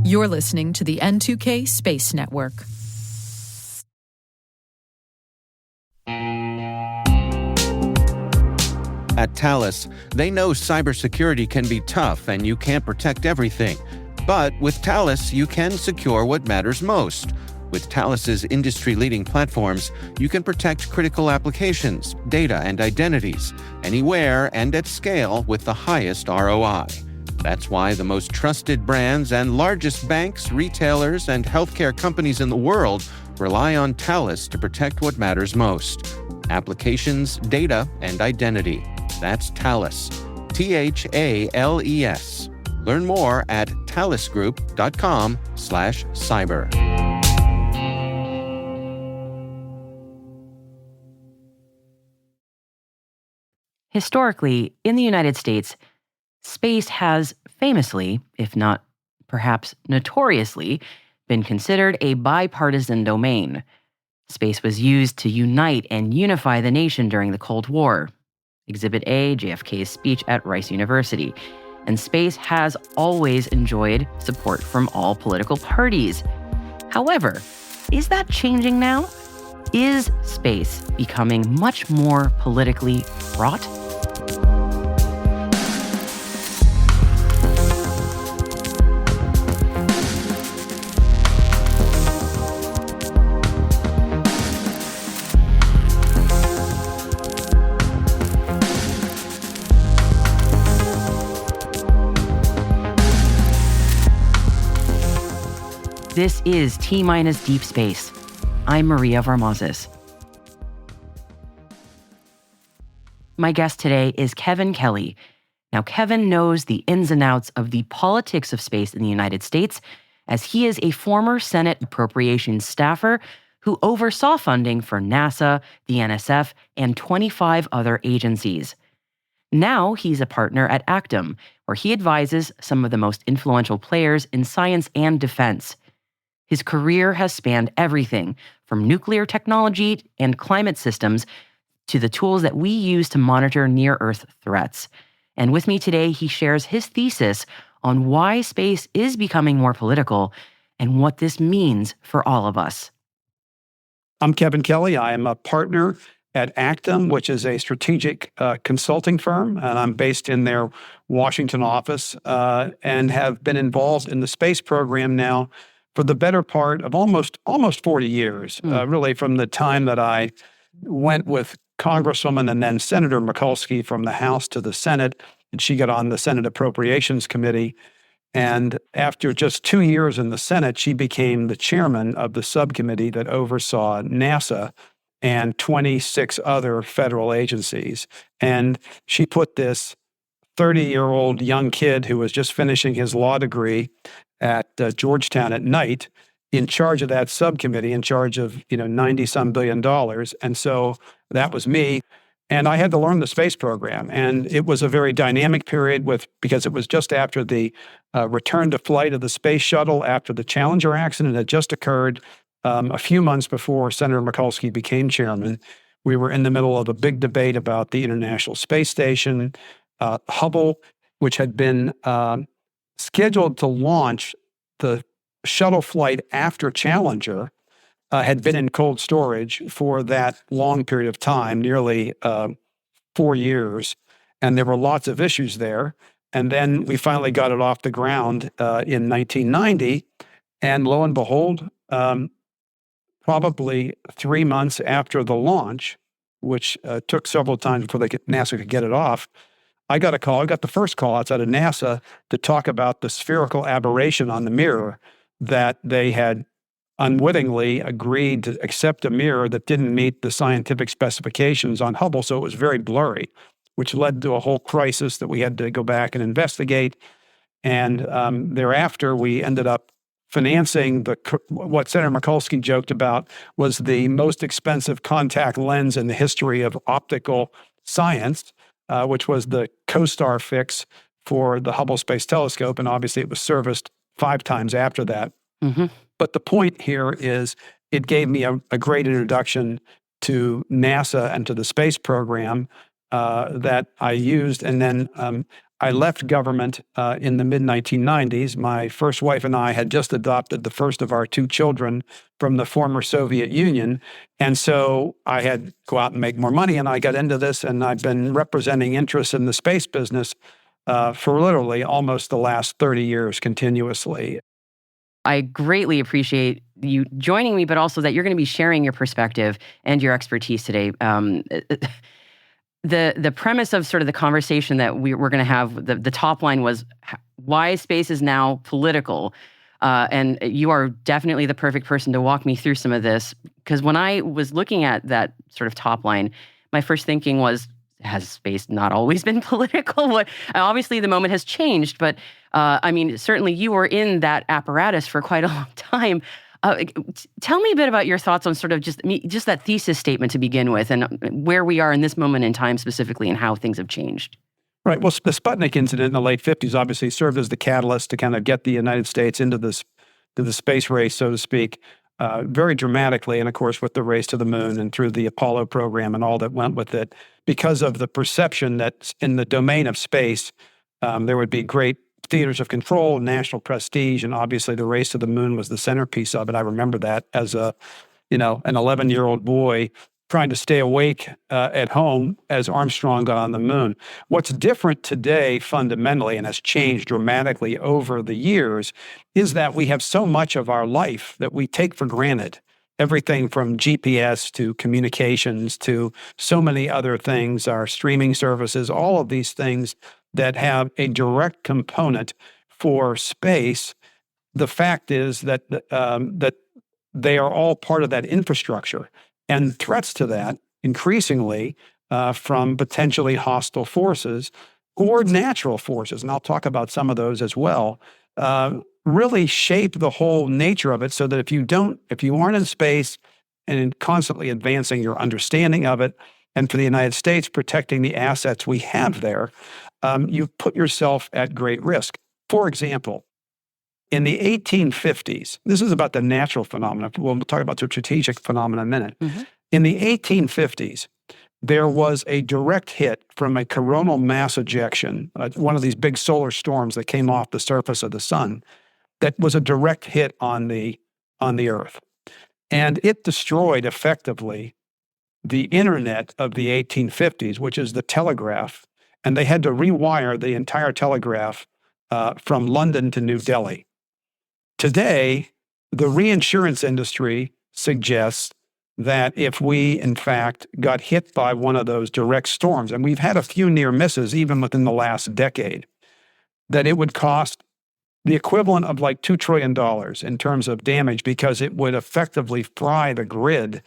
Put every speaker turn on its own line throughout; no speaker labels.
You're listening to the N2K Space Network.
At Thales, they know cybersecurity can be tough and you can't protect everything. But with Thales, you can secure what matters most. With Thales's industry-leading platforms, you can protect critical applications, data, and identities, anywhere and at scale with the highest ROI. That's why the most trusted brands and largest banks, retailers, and healthcare companies in the world rely on Thales to protect what matters most: applications, data, and identity. That's Thales. Thales. Learn more at thalesgroup.com/cyber.
Historically, in the United States, space has famously, if not perhaps notoriously, been considered a bipartisan domain. Space was used to unite and unify the nation during the Cold War. Exhibit A, JFK's speech at Rice University. And space has always enjoyed support from all political parties. However, is that changing now? Is space becoming much more politically fraught? This is T-Minus Deep Space. I'm Maria Varmazes. My guest today is Kevin Kelly. Now, Kevin knows the ins and outs of the politics of space in the United States, as he is a former Senate appropriations staffer who oversaw funding for NASA, the NSF, and 25 other agencies. Now he's a partner at Actum, where he advises some of the most influential players in science and defense. His career has spanned everything from nuclear technology and climate systems to the tools that we use to monitor near-Earth threats. And with me today, he shares his thesis on why space is becoming more political and what this means for all of us.
I'm Kevin Kelly. I am a partner at Actum, which is a strategic consulting firm, and I'm based in their Washington office and have been involved in the space program now for the better part of almost 40 years, really from the time that I went with Congresswoman and then Senator Mikulski from the House to the Senate, and she got on the Senate Appropriations Committee. And after just 2 years in the Senate, she became the chairman of the subcommittee that oversaw NASA and 26 other federal agencies. And she put this 30-year-old young kid who was just finishing his law degree at Georgetown at night in charge of that subcommittee, in charge of, $90-some billion. And so that was me. And I had to learn the space program. And it was a very dynamic period because it was just after the return to flight of the space shuttle, after the Challenger accident had just occurred a few months before Senator Mikulski became chairman. We were in the middle of a big debate about the International Space Station. Hubble, which had been scheduled to launch the shuttle flight after Challenger, had been in cold storage for that long period of time, nearly 4 years. And there were lots of issues there. And then we finally got it off the ground in 1990. And lo and behold, probably 3 months after the launch, which took several times before NASA could get it off, I got a call. I got the first call outside of NASA to talk about the spherical aberration on the mirror, that they had unwittingly agreed to accept a mirror that didn't meet the scientific specifications on Hubble, so it was very blurry, which led to a whole crisis that we had to go back and investigate. And thereafter, we ended up financing what Senator Mikulski joked about was the most expensive contact lens in the history of optical science, which was the COSTAR fix for the Hubble Space Telescope. And obviously, it was serviced 5 times after that.
Mm-hmm.
But the point here is it gave me a great introduction to NASA and to the space program that I used. And then I left government in the mid-1990s. My first wife and I had just adopted the first of our two children from the former Soviet Union. And so I had to go out and make more money, and I got into this, and I've been representing interests in the space business for literally almost the last 30 years continuously.
I greatly appreciate you joining me, but also that you're going to be sharing your perspective and your expertise today. The premise of sort of the conversation that we're going to have, the top line was why space is now political. And you are definitely the perfect person to walk me through some of this. Because when I was looking at that sort of top line, my first thinking was, has space not always been political? Obviously, the moment has changed, but I mean, certainly you were in that apparatus for quite a long time. Tell me a bit about your thoughts on sort of just that thesis statement to begin with, and where we are in this moment in time specifically, and how things have changed.
Right. Well, the Sputnik incident in the late 50s obviously served as the catalyst to kind of get the United States into the space race, so to speak, very dramatically. And of course, with the race to the moon and through the Apollo program and all that went with it, because of the perception that in the domain of space, there would be great theaters of control, national prestige, and obviously the race to the moon was the centerpiece of it. I remember that as an 11-year-old boy trying to stay awake at home as Armstrong got on the moon. What's different today fundamentally and has changed dramatically over the years is that we have so much of our life that we take for granted. Everything from GPS to communications to so many other things, our streaming services, all of these things that have a direct component for space. The fact is that that they are all part of that infrastructure, and threats to that increasingly from potentially hostile forces or natural forces, and I'll talk about some of those as well. Really shape the whole nature of it, so that if you aren't in space and constantly advancing your understanding of it, and for the United States protecting the assets we have there, you put yourself at great risk. For example, in the 1850s, this is about the natural phenomena. We'll talk about the strategic phenomena in a minute. Mm-hmm. In the 1850s, there was a direct hit from a coronal mass ejection, one of these big solar storms that came off the surface of the sun, that was a direct hit on the Earth. And it destroyed effectively the internet of the 1850s, which is the telegraph, and they had to rewire the entire telegraph from London to New Delhi. Today, the reinsurance industry suggests that if we, in fact, got hit by one of those direct storms, and we've had a few near misses even within the last decade, that it would cost the equivalent of like $2 trillion in terms of damage, because it would effectively fry the grid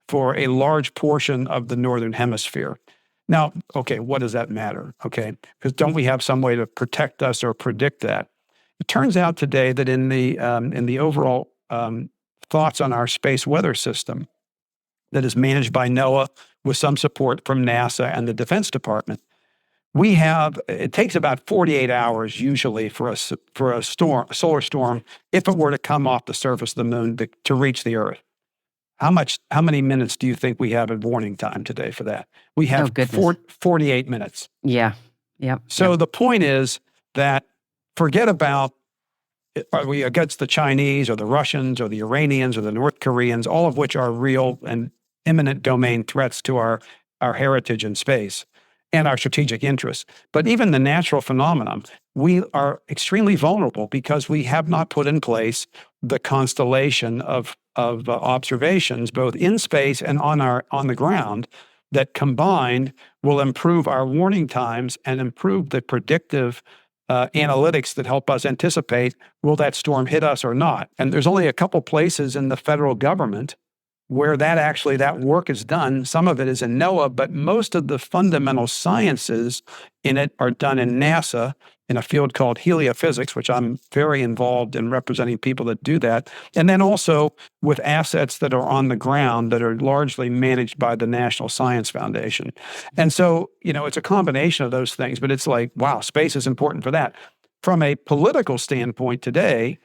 for a large portion of the Northern Hemisphere. Now, okay, what does that matter? Okay, because don't we have some way to protect us or predict that? It turns out today that in the overall thoughts on our space weather system that is managed by NOAA with some support from NASA and the Defense Department, it takes about 48 hours usually for a solar storm, if it were to come off the surface of the moon to reach the Earth. How many minutes do you think we have in warning time today for that? We have 48 minutes.
Yeah. Yep.
So the point is that forget about, are we against the Chinese or the Russians or the Iranians or the North Koreans, all of which are real and imminent domain threats to our heritage in space and our strategic interests. But even the natural phenomenon, we are extremely vulnerable because we have not put in place the constellation of observations, both in space and on the ground, that combined will improve our warning times and improve the predictive analytics that help us anticipate, will that storm hit us or not? And there's only a couple places in the federal government where that work is done. Some of it is in NOAA, but most of the fundamental sciences in it are done in NASA in a field called heliophysics, which I'm very involved in representing people that do that. And then also with assets that are on the ground that are largely managed by the National Science Foundation. And so, it's a combination of those things, but it's like, wow, space is important for that. From a political standpoint today,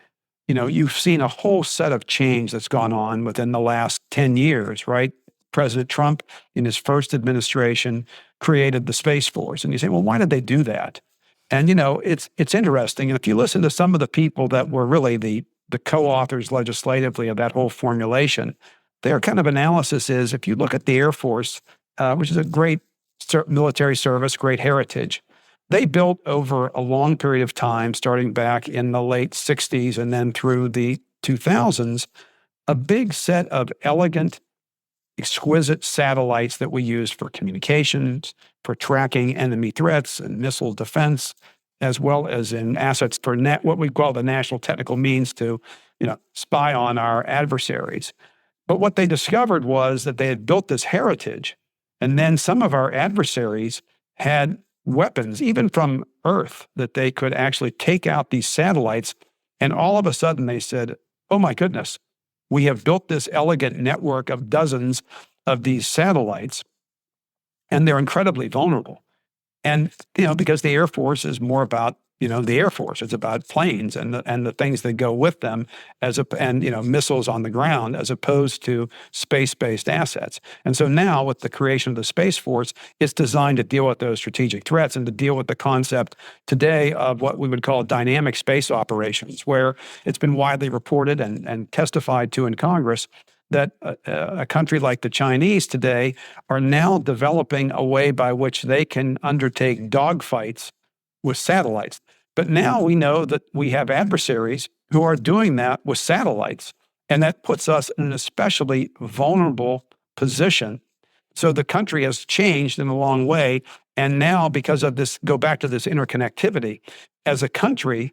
you've seen a whole set of change that's gone on within the last 10 years, right? President Trump, in his first administration, created the Space Force. And you say, well, why did they do that? And, it's interesting. And if you listen to some of the people that were really the co-authors legislatively of that whole formulation, their kind of analysis is, if you look at the Air Force, which is a great military service, great heritage, they built over a long period of time, starting back in the late 60s and then through the 2000s, a big set of elegant, exquisite satellites that we use for communications, for tracking enemy threats and missile defense, as well as in assets for what we call the national technical means to, spy on our adversaries. But what they discovered was that they had built this heritage, and then some of our adversaries had weapons, even from Earth, that they could actually take out these satellites. And all of a sudden they said, oh my goodness, we have built this elegant network of dozens of these satellites, and they're incredibly vulnerable. And, because the Air Force is more about, the Air Force, it's about planes and the things that go with them and missiles on the ground, as opposed to space-based assets. And so now with the creation of the Space Force, it's designed to deal with those strategic threats and to deal with the concept today of what we would call dynamic space operations, where it's been widely reported and testified to in Congress that a country like the Chinese today are now developing a way by which they can undertake dogfights with satellites. But now we know that we have adversaries who are doing that with satellites, and that puts us in an especially vulnerable position. So the country has changed in a long way, and now because of this, go back to this interconnectivity, as a country,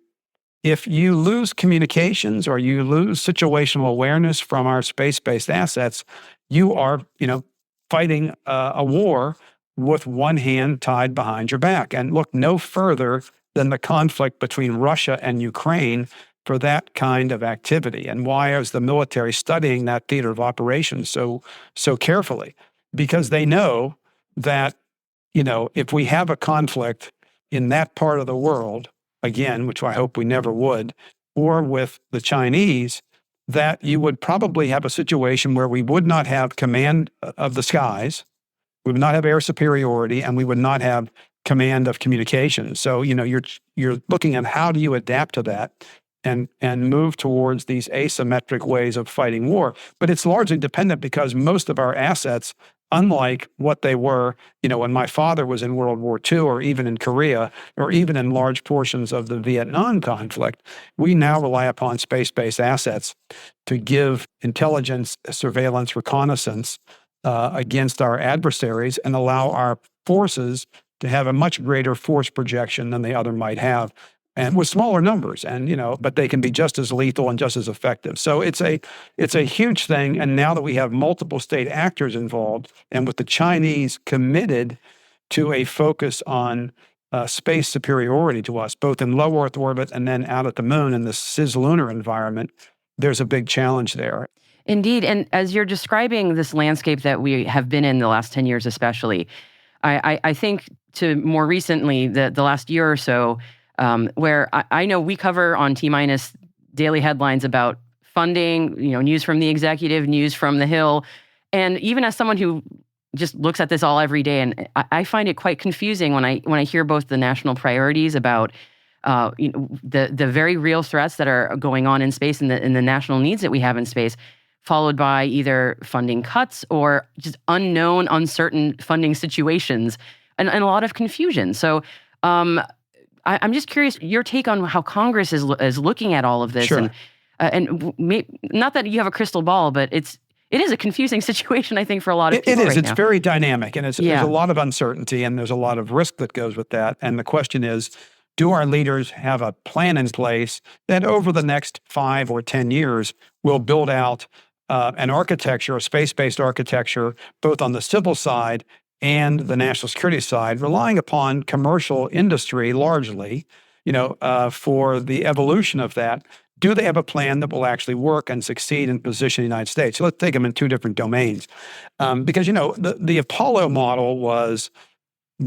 if you lose communications or you lose situational awareness from our space-based assets, you are, fighting a war with one hand tied behind your back. And look no further than the conflict between Russia and Ukraine for that kind of activity. And why is the military studying that theater of operations so carefully? Because they know that, if we have a conflict in that part of the world, again, which I hope we never would, or with the Chinese, that you would probably have a situation where we would not have command of the skies, we would not have air superiority, and we would not have command of communications. So, you're looking at how do you adapt to that and move towards these asymmetric ways of fighting war. But it's largely dependent because most of our assets, unlike what they were, when my father was in World War II, or even in Korea, or even in large portions of the Vietnam conflict, we now rely upon space-based assets to give intelligence, surveillance, reconnaissance against our adversaries and allow our forces to have a much greater force projection than the other might have, and with smaller numbers, and but they can be just as lethal and just as effective. So it's a huge thing. And now that we have multiple state actors involved, and with the Chinese committed to a focus on space superiority to us, both in low Earth orbit and then out at the moon in the cislunar environment, there's a big challenge there.
Indeed. And as you're describing this landscape that we have been in the last 10 years, especially, I think to more recently, the last year or so, where I know we cover on T-Minus daily headlines about funding, news from the executive, news from the Hill. And even as someone who just looks at this all every day, and I find it quite confusing when I hear both the national priorities about the very real threats that are going on in space and the national needs that we have in space, followed by either funding cuts or just unknown, uncertain funding situations, and a lot of confusion. So I'm just curious your take on how Congress is looking at all of this.
Sure.
Not that you have a crystal ball, but it is a confusing situation, I think, for a lot of people.
It is.
Right
It's
now.
very dynamic, and there's a lot of uncertainty, and there's a lot of risk that goes with that. And the question is, do our leaders have a plan in place that over the next 5 or 10 years will build out an architecture, a space-based architecture, both on the civil side and the national security side, relying upon commercial industry largely, for the evolution of that? Do they have a plan that will actually work and succeed and position the United States? So let's take them in two different domains. Because, the Apollo model was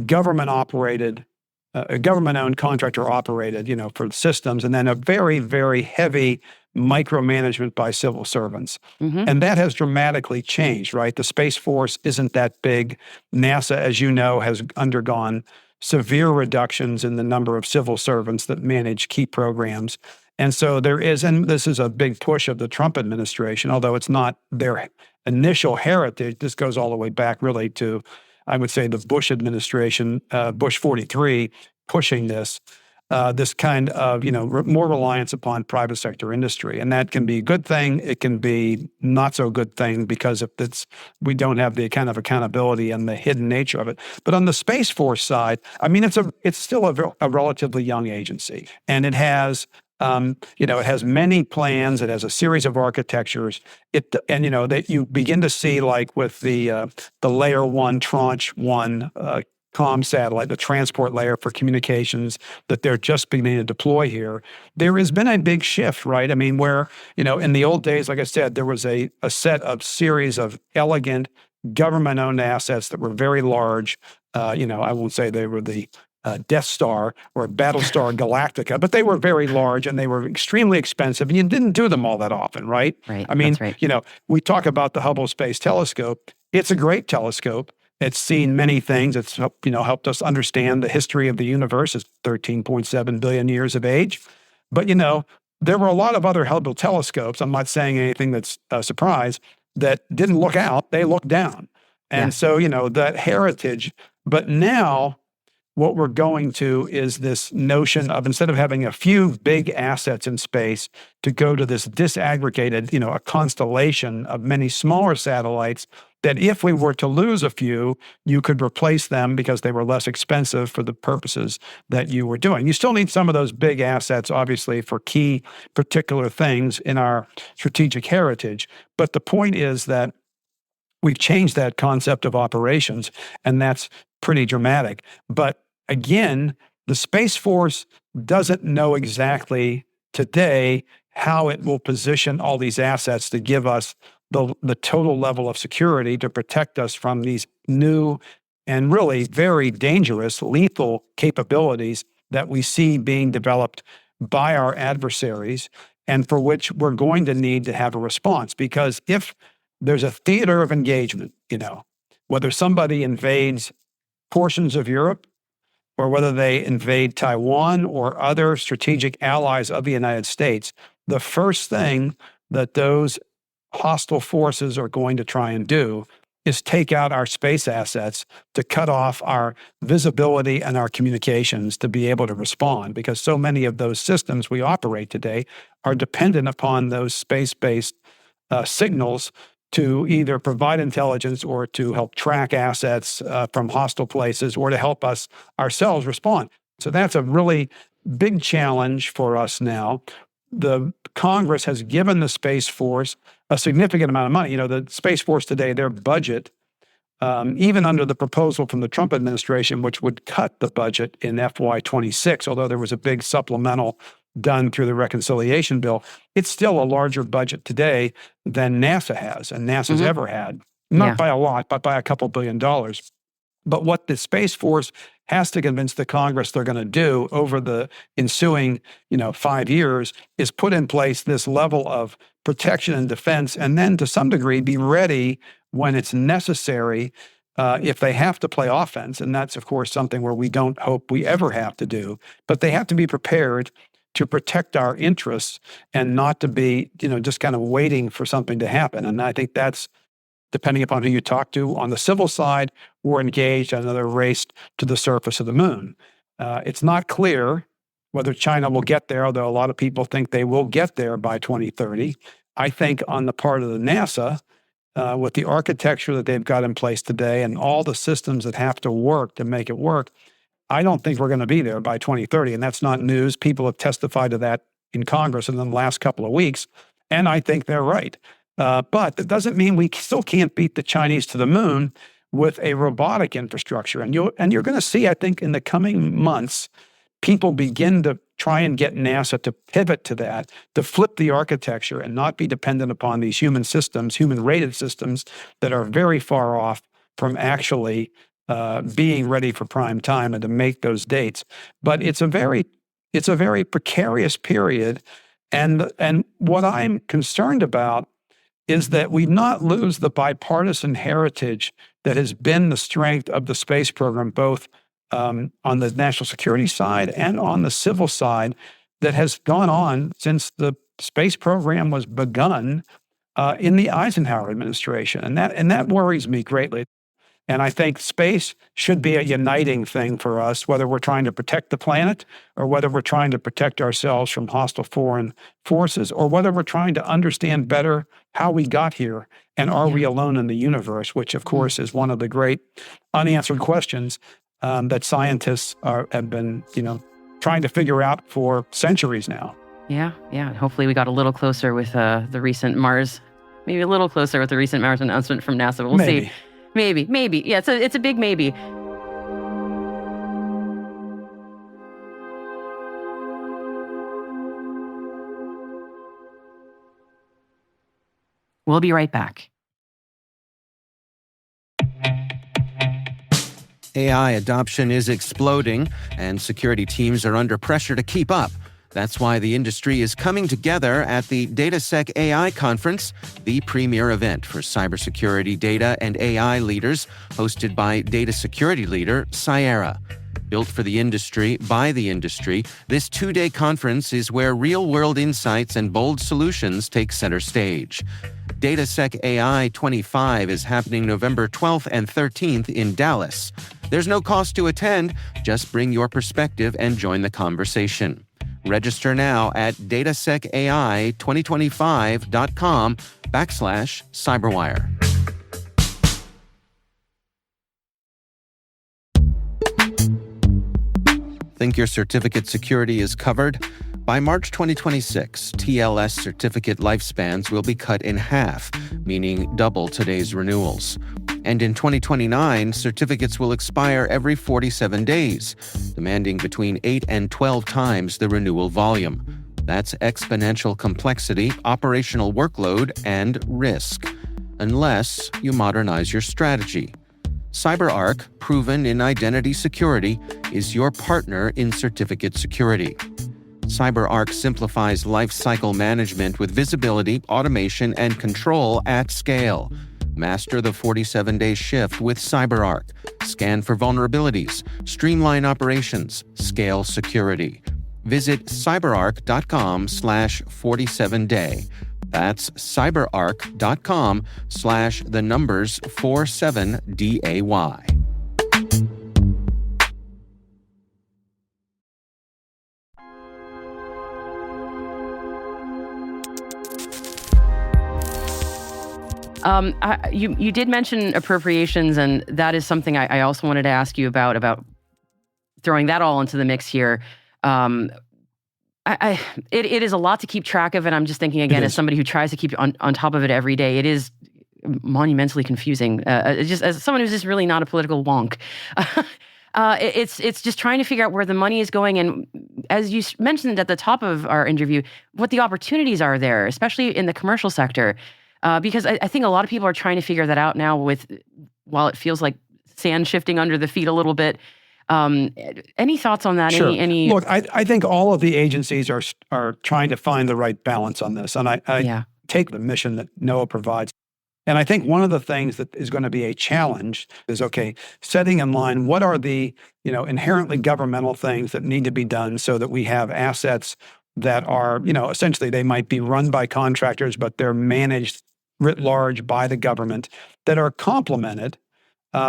government-operated, a government-owned, contractor-operated, for systems, and then a very, very heavy micromanagement by civil servants.
Mm-hmm.
And that has dramatically changed, right? The Space Force isn't that big. NASA, as you know, has undergone severe reductions in the number of civil servants that manage key programs. And so there is, and this is a big push of the Trump administration, although it's not their initial heritage. This goes all the way back really to, I would say, the Bush administration, Bush 43, pushing this kind of, more reliance upon private sector industry. And that can be a good thing. It can be not so good thing because we don't have the kind of accountability and the hidden nature of it. But on the Space Force side, I mean, it's still a relatively young agency, and it has it has many plans. It has a series of architectures. That you begin to see, like with the Layer 1, Tranche 1 comm satellite, the transport layer for communications that they're just beginning to deploy here. There has been a big shift, right? I mean, where, in the old days, like I said, there was a series of elegant government-owned assets that were very large. I won't say they were the Death Star or Battlestar Galactica, but they were very large and they were extremely expensive, and you didn't do them all that often, right?
Right.
I mean,
that's right.
We talk about the Hubble Space Telescope. It's a great telescope. It's seen many things. It's helped us understand the history of the universe. It's 13.7 billion years of age. But there were a lot of other Hubble telescopes. I'm not saying anything that's a surprise, that didn't look out. They looked down. And so that heritage. But now what we're going to is this notion of, instead of having a few big assets in space, to go to this disaggregated, a constellation of many smaller satellites that if we were to lose a few, you could replace them because they were less expensive for the purposes that you were doing. You still need some of those big assets, obviously, for key particular things in our strategic heritage. But the point is that we've changed that concept of operations, and that's pretty dramatic. But again, the Space Force doesn't know exactly today how it will position all these assets to give us the total level of security to protect us from these new and really very dangerous, lethal capabilities that we see being developed by our adversaries, and for which we're going to need to have a response. Because if there's a theater of engagement, whether somebody invades portions of Europe, or whether they invade Taiwan or other strategic allies of the United States, the first thing that those hostile forces are going to try and do is take out our space assets to cut off our visibility and our communications to be able to respond, because so many of those systems we operate today are dependent upon those space-based signals to either provide intelligence or to help track assets from hostile places, or to help us ourselves respond. So that's a really big challenge for us now. The Congress has given the Space Force a significant amount of money. The Space Force today, their budget, even under the proposal from the Trump administration, which would cut the budget in FY26, although there was a big supplemental done through the reconciliation bill, it's still a larger budget today than NASA has, and NASA's ever had. Not by a lot, but by a couple $2 billion. But what the Space Force has to convince the Congress they're going to do over the ensuing, 5 years is put in place this level of protection and defense, and then to some degree be ready when it's necessary if they have to play offense. And that's, of course, something where we don't hope we ever have to do. But they have to be prepared to protect our interests and not to be, just kind of waiting for something to happen. And I think that's, depending upon who you talk to, on the civil side, we're engaged in another race to the surface of the moon. It's not clear whether China will get there, although a lot of people think they will get there by 2030. I think on the part of the NASA, with the architecture that they've got in place today and all the systems that have to work to make it work, I don't think we're going to be there by 2030. And that's not news. People have testified to that in Congress in the last couple of weeks, and I think they're right. But that doesn't mean we still can't beat the Chinese to the moon with a robotic infrastructure. And you're going to see, I think, in the coming months, people begin to try and get NASA to pivot to that, to flip the architecture and not be dependent upon these human systems, human-rated systems that are very far off from actually being ready for prime time and to make those dates. But it's a very precarious period. And what I'm concerned about is that we not lose the bipartisan heritage that has been the strength of the space program, both on the national security side and on the civil side that has gone on since the space program was begun in the Eisenhower administration. And that worries me greatly. And I think space should be a uniting thing for us, whether we're trying to protect the planet or whether we're trying to protect ourselves from hostile foreign forces or whether we're trying to understand better how we got here and are we alone in the universe, which of course is one of the great unanswered questions that scientists have been, trying to figure out for centuries now.
Yeah. Hopefully we got a little closer with the recent Mars, maybe a little closer with the recent Mars announcement from NASA. We'll see. Maybe. Yeah, it's a big maybe. We'll be right back.
AI adoption is exploding, and security teams are under pressure to keep up. That's why the industry is coming together at the DataSec AI Conference, the premier event for cybersecurity data and AI leaders, hosted by data security leader Cyera. Built for the industry, by the industry, this two-day conference is where real-world insights and bold solutions take center stage. DataSec AI 25 is happening November 12th and 13th in Dallas. There's no cost to attend, just bring your perspective and join the conversation. Register now at datasecai2025.com/cyberwire. Think your certificate security is covered? By March 2026, TLS certificate lifespans will be cut in half, meaning double today's renewals. And in 2029, certificates will expire every 47 days, demanding between 8 and 12 times the renewal volume. That's exponential complexity, operational workload, and risk. Unless you modernize your strategy. CyberArk, proven in identity security, is your partner in certificate security. CyberArk simplifies lifecycle management with visibility, automation, and control at scale. Master the 47-day shift with CyberArk. Scan for vulnerabilities, streamline operations, scale security. Visit cyberark.com/47day. That's cyberark.com/47day.
You did mention appropriations, and that is something I also wanted to ask you about throwing that all into the mix here. It is a lot to keep track of, and I'm just thinking again, as somebody who tries to keep on top of it every day, it is monumentally confusing. Just as someone who's just really not a political wonk. It's just trying to figure out where the money is going, and as you mentioned at the top of our interview, what the opportunities are there, especially in the commercial sector. Because I think a lot of people are trying to figure that out now while it feels like sand shifting under the feet a little bit. Any thoughts on that?
Sure.
Any...
Look, I think all of the agencies are trying to find the right balance on this. And I take the mission that NOAA provides. And I think one of the things that is going to be a challenge is, setting in line, what are the, inherently governmental things that need to be done so that we have assets that are, essentially they might be run by contractors, but they're managed writ large by the government, that are complemented,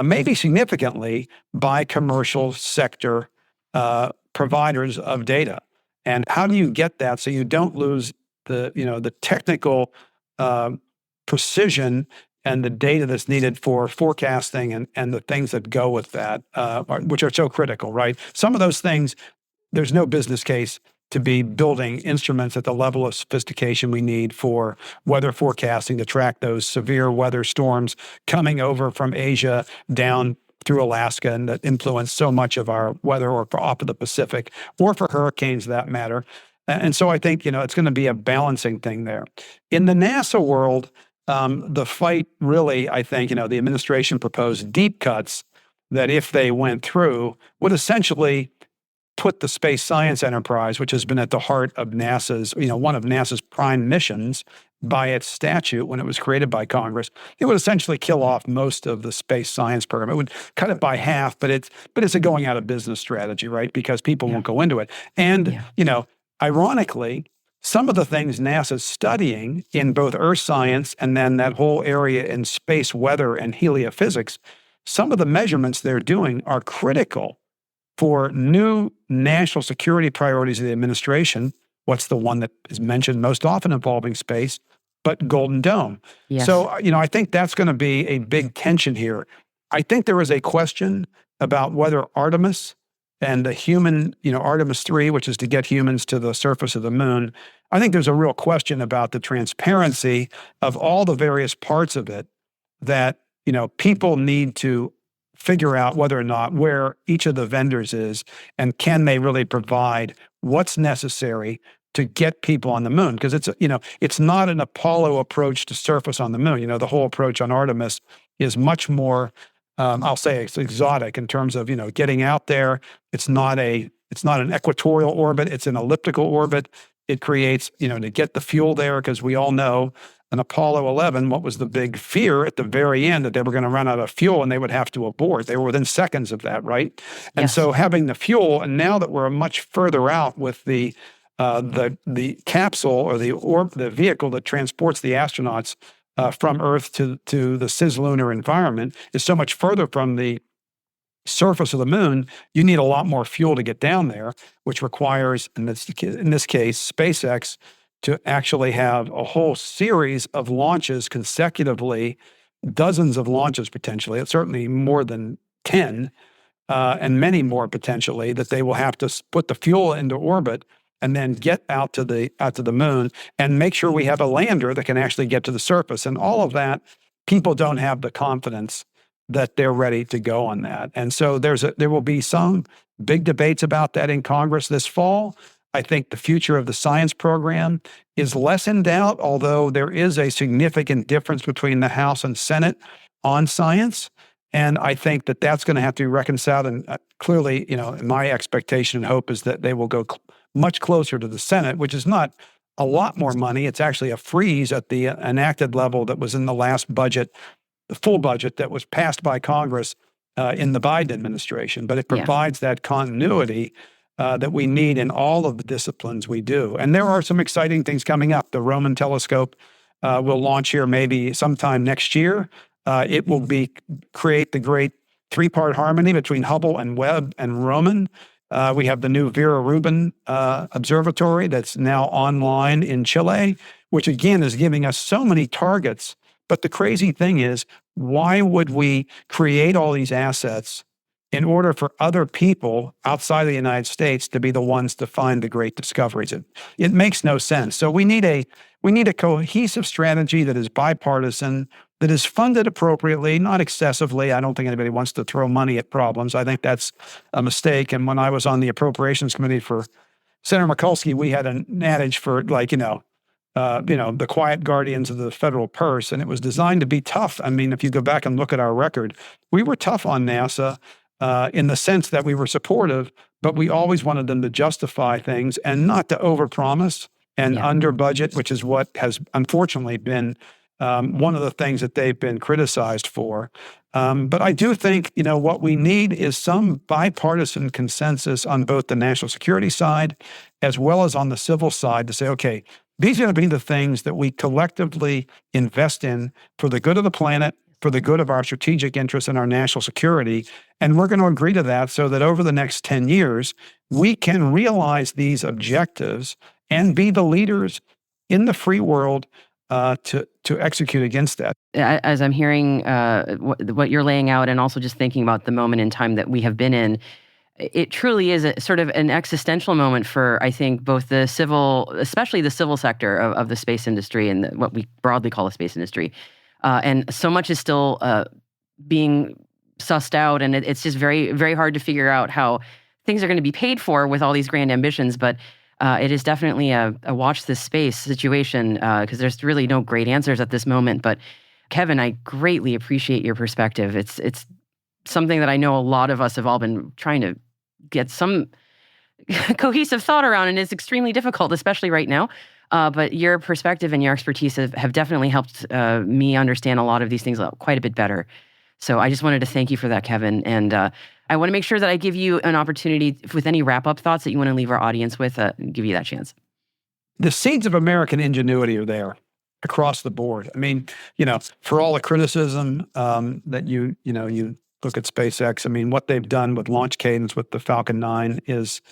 maybe significantly, by commercial sector providers of data. And how do you get that so you don't lose the technical precision and the data that's needed for forecasting and the things that go with that, which are so critical, right? Some of those things, there's no business case to be building instruments at the level of sophistication we need for weather forecasting to track those severe weather storms coming over from Asia down through Alaska and that influence so much of our weather, or for off of the Pacific, or for hurricanes that matter. And so I think, it's going to be a balancing thing there. In the NASA world, the fight really, I think, the administration proposed deep cuts that, if they went through, would essentially put the space science enterprise, which has been at the heart of NASA's, one of NASA's prime missions by its statute when it was created by Congress, it would essentially kill off most of the space science program. It would cut it by half, but it's a going out of business strategy, right? Because people won't go into it. And, ironically, some of the things NASA's studying in both Earth science and then that whole area in space weather and heliophysics, some of the measurements they're doing are critical for new national security priorities of the administration. What's the one that is mentioned most often involving space? But Golden Dome.
Yes.
So, I think that's going to be a big tension here. I think there is a question about whether Artemis and the human, Artemis 3, which is to get humans to the surface of the moon, I think there's a real question about the transparency of all the various parts of it that, people need to figure out whether or not where each of the vendors is and can they really provide what's necessary to get people on the moon. Because it's not an Apollo approach to surface on the moon. The whole approach on Artemis is much more, I'll say it's exotic in terms of, getting out there. It's not an equatorial orbit. It's an elliptical orbit. It creates, to get the fuel there, because we all know in Apollo 11, what was the big fear at the very end? That they were going to run out of fuel and they would have to abort. They were within seconds of that, right? And
Yes.
so having the fuel, and now that we're much further out with the capsule or the vehicle that transports the astronauts from Earth to the cislunar environment is so much further from the surface of the moon, you need a lot more fuel to get down there, which requires, in this case, SpaceX to actually have a whole series of launches consecutively, dozens of launches potentially, certainly more than 10, and many more potentially, that they will have to put the fuel into orbit and then get out to the moon and make sure we have a lander that can actually get to the surface. And all of that, people don't have the confidence that they're ready to go on that. And so there will be some big debates about that in Congress this fall. I think the future of the science program is less in doubt, although there is a significant difference between the House and Senate on science. And I think that that's going to have to be reconciled. And clearly, my expectation and hope is that they will go much closer to the Senate, which is not a lot more money. It's actually a freeze at the enacted level that was in the last budget, the full budget that was passed by Congress in the Biden administration. But it provides that continuity that we need in all of the disciplines we do. And there are some exciting things coming up. The Roman telescope will launch here maybe sometime next year. It will create the great three-part harmony between Hubble and Webb and Roman. We have the new Vera Rubin Observatory that's now online in Chile, which again is giving us so many targets. But the crazy thing is, why would we create all these assets in order for other people outside of the United States to be the ones to find the great discoveries? It makes no sense. So we need a cohesive strategy that is bipartisan, that is funded appropriately, not excessively. I don't think anybody wants to throw money at problems. I think that's a mistake. And when I was on the Appropriations Committee for Senator Mikulski, we had an adage for the quiet guardians of the federal purse, and it was designed to be tough. I mean, if you go back and look at our record, we were tough on NASA in the sense that we were supportive, but we always wanted them to justify things and not to overpromise and under budget, which is what has unfortunately been one of the things that they've been criticized for. But I do think, what we need is some bipartisan consensus on both the national security side as well as on the civil side to say, okay, these are going to be the things that we collectively invest in for the good of the planet, for the good of our strategic interests and our national security. And we're going to agree to that so that over the next 10 years, we can realize these objectives and be the leaders in the free world to execute against that.
As I'm hearing what you're laying out, and also just thinking about the moment in time that we have been in, it truly is a sort of an existential moment for, I think, both the civil, especially the civil sector of the space industry and what we broadly call the space industry. And so much is still being sussed out, and it's just very, very hard to figure out how things are going to be paid for with all these grand ambitions. But it is definitely a watch this space situation because there's really no great answers at this moment. But Kevin, I greatly appreciate your perspective. It's something that I know a lot of us have all been trying to get some cohesive thought around, and it's extremely difficult, especially right now. But your perspective and your expertise have definitely helped me understand a lot of these things quite a bit better. So I just wanted to thank you for that, Kevin. And I want to make sure that I give you an opportunity with any wrap-up thoughts that you want to leave our audience with, give you that chance.
The seeds of American ingenuity are there across the board. I mean, for all the criticism that you look at SpaceX, I mean, what they've done with launch cadence with the Falcon 9 is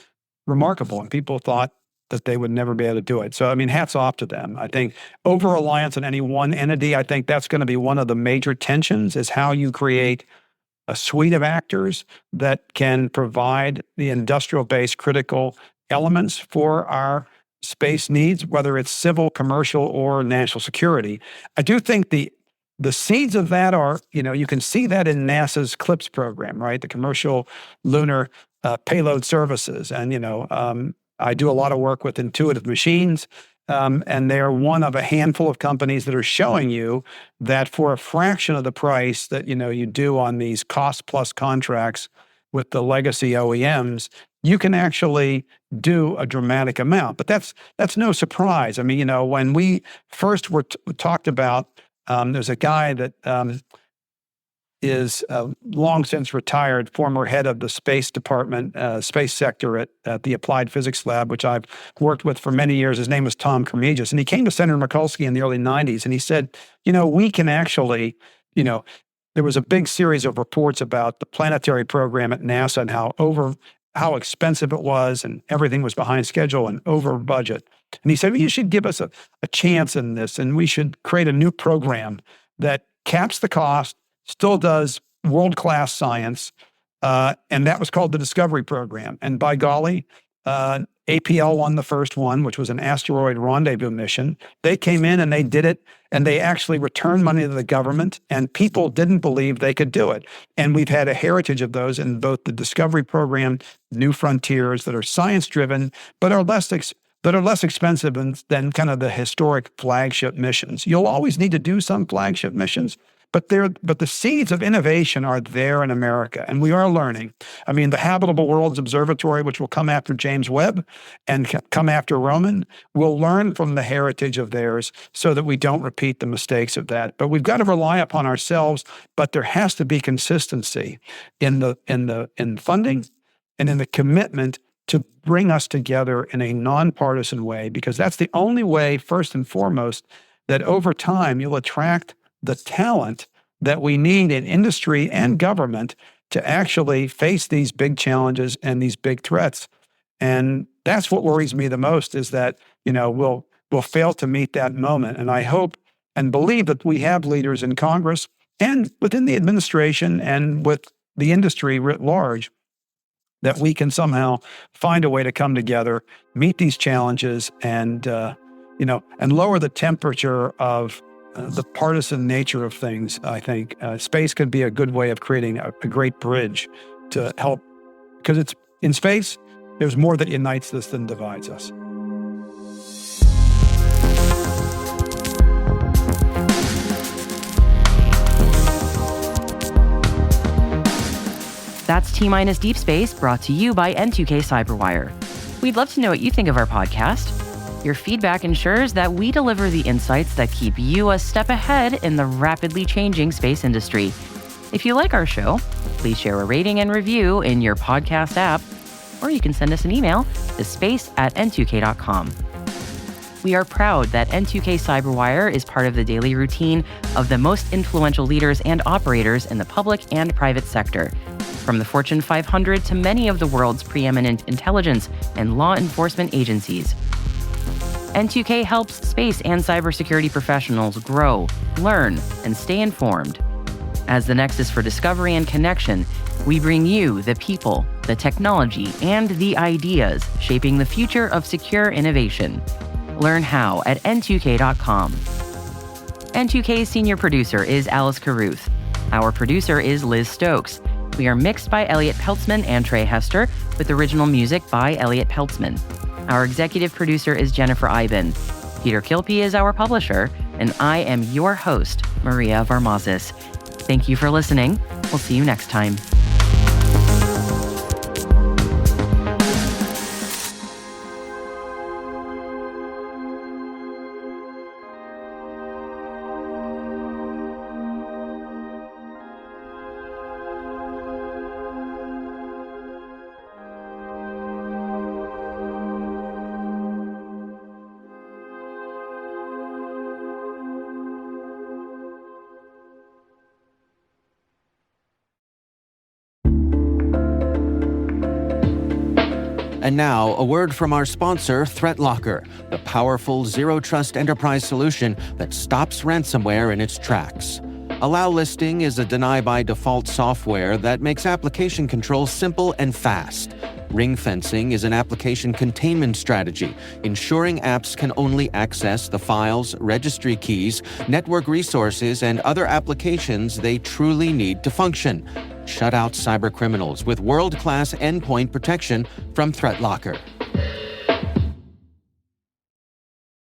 remarkable. And people thought that they would never be able to do it. So, I mean, hats off to them. I think over-reliance on any one entity, I think that's going to be one of the major tensions, is how you create a suite of actors that can provide the industrial-based critical elements for our space needs, whether it's civil, commercial, or national security. I do think the seeds of that are, you can see that in NASA's CLPS program, right? The Commercial Lunar Payload Services. And, I do a lot of work with Intuitive Machines, and they're one of a handful of companies that are showing you that for a fraction of the price that, you do on these cost-plus contracts with the legacy OEMs, you can actually do a dramatic amount. But that's no surprise. I mean, when we first talked about, there's a guy that is long since retired, former head of the space department, space sector at the Applied Physics Lab, which I've worked with for many years. His name was Tom Kermegis, and he came to Senator Mikulski in the early 90s, and he said, we can actually, there was a big series of reports about the planetary program at NASA and how expensive it was, and everything was behind schedule and over budget. And he said, well, you should give us a chance in this, and we should create a new program that caps the cost, still does world-class science, and that was called the Discovery Program. And by golly, APL won the first one, which was an asteroid rendezvous mission. They came in and they did it, and they actually returned money to the government, and people didn't believe they could do it. And we've had a heritage of those in both the Discovery Program, New Frontiers, that are science-driven, but are less expensive than kind of the historic flagship missions. You'll always need to do some flagship missions, but the seeds of innovation are there in America, and we are learning. I mean, the Habitable Worlds Observatory, which will come after James Webb and come after Roman, will learn from the heritage of theirs so that we don't repeat the mistakes of that. But we've got to rely upon ourselves, but there has to be consistency in funding and in the commitment to bring us together in a nonpartisan way, because that's the only way, first and foremost, that over time you'll attract the talent that we need in industry and government to actually face these big challenges and these big threats. And that's what worries me the most, is that, we'll fail to meet that moment. And I hope and believe that we have leaders in Congress and within the administration and with the industry writ large, that we can somehow find a way to come together, meet these challenges, and lower the temperature of the partisan nature of things. I think space could be a good way of creating a great bridge to help, because it's in space, there's more that unites us than divides us.
That's T-Minus Deep Space, brought to you by N2K Cyberwire. We'd love to know what you think of our podcast. Your feedback ensures that we deliver the insights that keep you a step ahead in the rapidly changing space industry. If you like our show, please share a rating and review in your podcast app, or you can send us an email to space@n2k.com. We are proud that N2K Cyberwire is part of the daily routine of the most influential leaders and operators in the public and private sector, from the Fortune 500 to many of the world's preeminent intelligence and law enforcement agencies. N2K helps space and cybersecurity professionals grow, learn, and stay informed. As the nexus for discovery and connection, we bring you the people, the technology, and the ideas shaping the future of secure innovation. Learn how at n2k.com. N2K's senior producer is Alice Carruth. Our producer is Liz Stokes. We are mixed by Elliot Peltzman and Trey Hester, with original music by Elliot Peltzman. Our executive producer is Jennifer Iben. Peter Kilpie is our publisher, and I am your host, Maria Varmazis. Thank you for listening. We'll see you next time.
And now, a word from our sponsor, ThreatLocker, the powerful zero-trust enterprise solution that stops ransomware in its tracks. Allow Listing is a deny-by-default software that makes application control simple and fast. Ring fencing is an application containment strategy, ensuring apps can only access the files, registry keys, network resources, and other applications they truly need to function. Shut out cybercriminals with world-class endpoint protection from ThreatLocker.